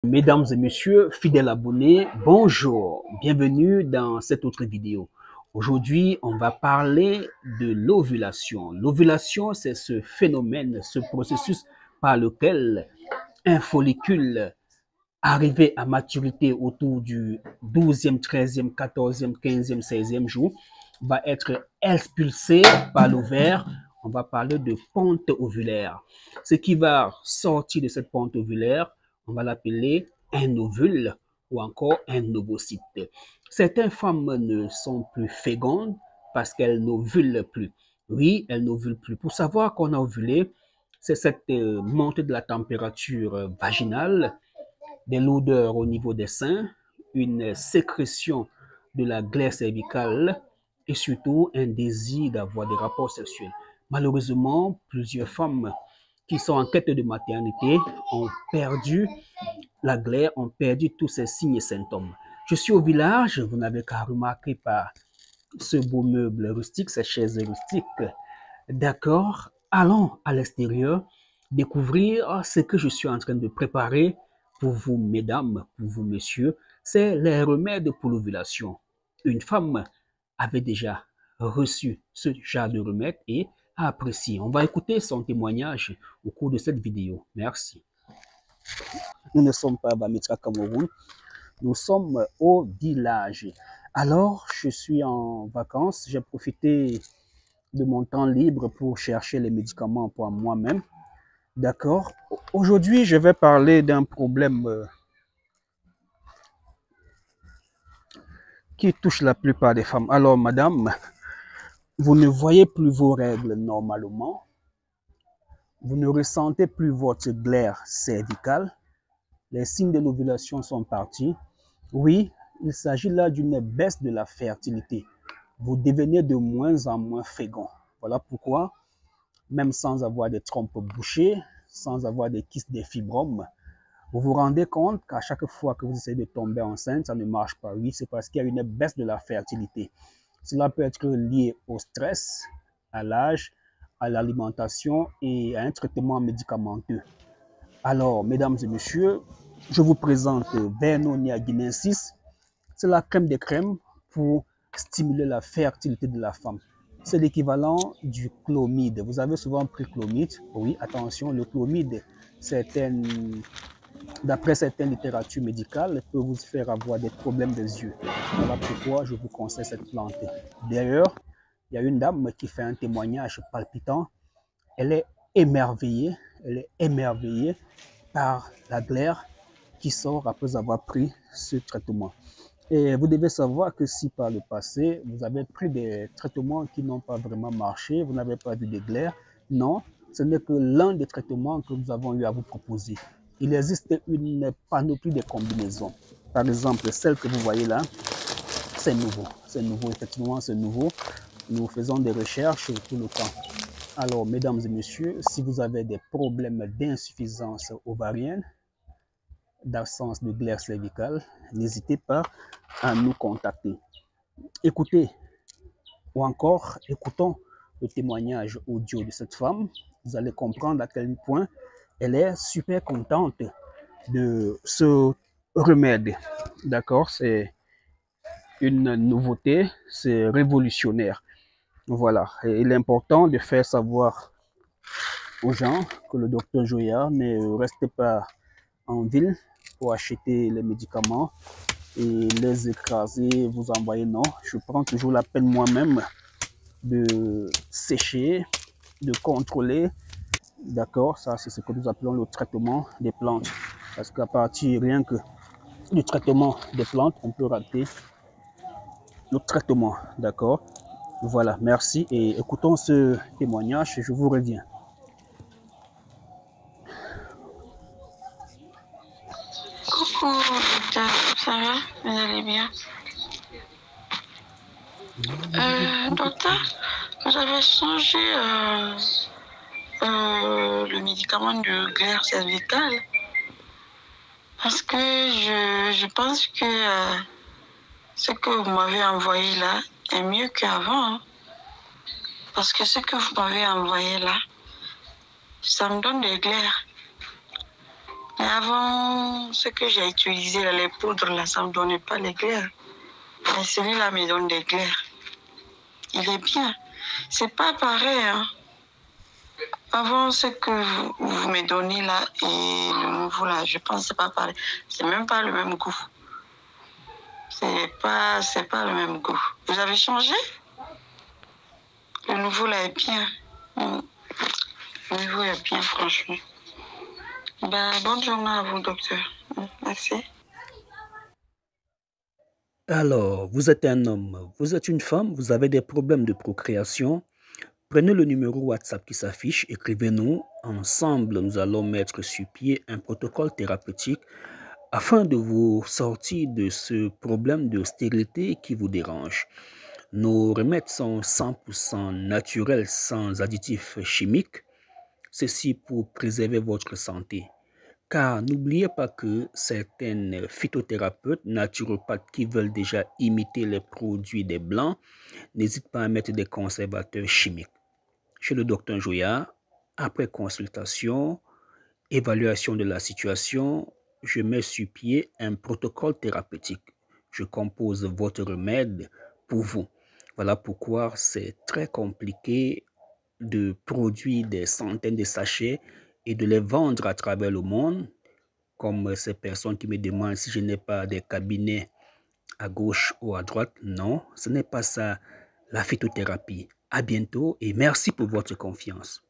Mesdames et messieurs, fidèles abonnés, bonjour, bienvenue dans cette autre vidéo. Aujourd'hui, on va parler de l'ovulation. L'ovulation, c'est ce phénomène, ce processus par lequel un follicule arrivé à maturité autour du 12e, 13e, 14e, 15e, 16e jour va être expulsé par l'ovaire. On va parler de pente ovulaire. Ce qui va sortir de cette pente ovulaire, on va l'appeler un ovule ou encore un ovocyte. Certaines femmes ne sont plus fécondes parce qu'elles n'ovulent plus. Oui, elles n'ovulent plus. Pour savoir qu'on a ovulé, c'est cette montée de la température vaginale, des lourdeurs au niveau des seins, une sécrétion de la glaire cervicale et surtout un désir d'avoir des rapports sexuels. Malheureusement, plusieurs femmes qui sont en quête de maternité ont perdu la glaire, ont perdu tous ces signes et symptômes. Je suis au village, vous n'avez qu'à remarquer par ce beau meuble rustique, ces chaises rustiques. D'accord, allons à l'extérieur découvrir ce que je suis en train de préparer pour vous, mesdames, pour vous, messieurs. C'est les remèdes pour l'ovulation. Une femme avait déjà reçu ce genre de remède et a apprécié. On va écouter son témoignage au cours de cette vidéo. Merci. Nous ne sommes pas à Bamitra, Cameroun. Nous sommes au village. Alors, je suis en vacances. J'ai profité de mon temps libre pour chercher les médicaments pour moi-même. D'accord. Aujourd'hui, je vais parler d'un problème qui touche la plupart des femmes. Alors, madame, vous ne voyez plus vos règles normalement. Vous ne ressentez plus votre glaire cervicale. Les signes de l'ovulation sont partis. Oui, il s'agit là d'une baisse de la fertilité. Vous devenez de moins en moins fécond. Voilà pourquoi, même sans avoir des trompes bouchées, sans avoir des kystes, des fibromes, vous vous rendez compte qu'à chaque fois que vous essayez de tomber enceinte, ça ne marche pas. Oui, c'est parce qu'il y a une baisse de la fertilité. Cela peut être lié au stress, à l'âge, à l'alimentation et à un traitement médicamenteux. Alors, mesdames et messieurs, je vous présente Vernonia guinensis. C'est la crème des crèmes pour stimuler la fertilité de la femme. C'est l'équivalent du chlomide. Vous avez souvent pris chlomide. Oui, attention, le chlomide, d'après certaines littératures médicales, peut vous faire avoir des problèmes des yeux. Voilà pourquoi je vous conseille cette plante. D'ailleurs, il y a une dame qui fait un témoignage palpitant. Elle est émerveillée par la glaire qui sort après avoir pris ce traitement. Et vous devez savoir que si par le passé, vous avez pris des traitements qui n'ont pas vraiment marché, vous n'avez pas vu de glaire, non, ce n'est que l'un des traitements que nous avons eu à vous proposer. Il existe une panoplie de combinaisons. Par exemple, celle que vous voyez là, c'est nouveau. C'est nouveau, effectivement, c'est nouveau. Nous faisons des recherches tout le temps. Alors, mesdames et messieurs, si vous avez des problèmes d'insuffisance ovarienne, d'absence de glaire cervicale, n'hésitez pas à nous contacter. Écoutez, ou encore, écoutons le témoignage audio de cette femme. Vous allez comprendre à quel point elle est super contente de ce remède. D'accord, c'est une nouveauté, c'est révolutionnaire. Voilà, et il est important de faire savoir aux gens que le docteur Joya ne reste pas en ville pour acheter les médicaments et les écraser, vous envoyer. Non, je prends toujours la peine moi-même de sécher, de contrôler. D'accord, ça c'est ce que nous appelons le traitement des plantes. Parce qu'à partir rien que du traitement des plantes, on peut rater le traitement. D'accord. Voilà, merci et écoutons ce témoignage et je vous reviens. Coucou, docteur, ça va? Vous allez bien? Docteur, j'avais songé le médicament de glaire cervicale parce que je pense que ce que vous m'avez envoyé là est mieux qu'avant. Hein? Parce que ce que vous m'avez envoyé là, ça me donne des glaires. Mais avant, ce que j'ai utilisé, là, les poudres, là, ça ne me donnait pas l'éclair. Mais celui-là me donne l'éclair. Il est bien. C'est pas pareil, hein. Avant, ce que vous me donnez là et le nouveau là, je pense que c'est pas pareil. C'est même pas le même goût. C'est pas le même goût. Vous avez changé? Le nouveau là est bien. Le nouveau est bien, franchement. Ben, bonne journée à vous, docteur. Merci. Alors, vous êtes un homme, vous êtes une femme, vous avez des problèmes de procréation. Prenez le numéro WhatsApp qui s'affiche, écrivez-nous. Ensemble, nous allons mettre sur pied un protocole thérapeutique afin de vous sortir de ce problème de stérilité qui vous dérange. Nos remèdes sont 100% naturels, sans additifs chimiques. Ceci pour préserver votre santé. Car n'oubliez pas que certaines phytothérapeutes, naturopathes qui veulent déjà imiter les produits des Blancs, n'hésitent pas à mettre des conservateurs chimiques. Chez le docteur Njoya, après consultation, évaluation de la situation, je mets sur pied un protocole thérapeutique. Je compose votre remède pour vous. Voilà pourquoi c'est très compliqué de produire des centaines de sachets et de les vendre à travers le monde, comme ces personnes qui me demandent si je n'ai pas des cabinets à gauche ou à droite. Non, ce n'est pas ça la phytothérapie. À bientôt et merci pour votre confiance.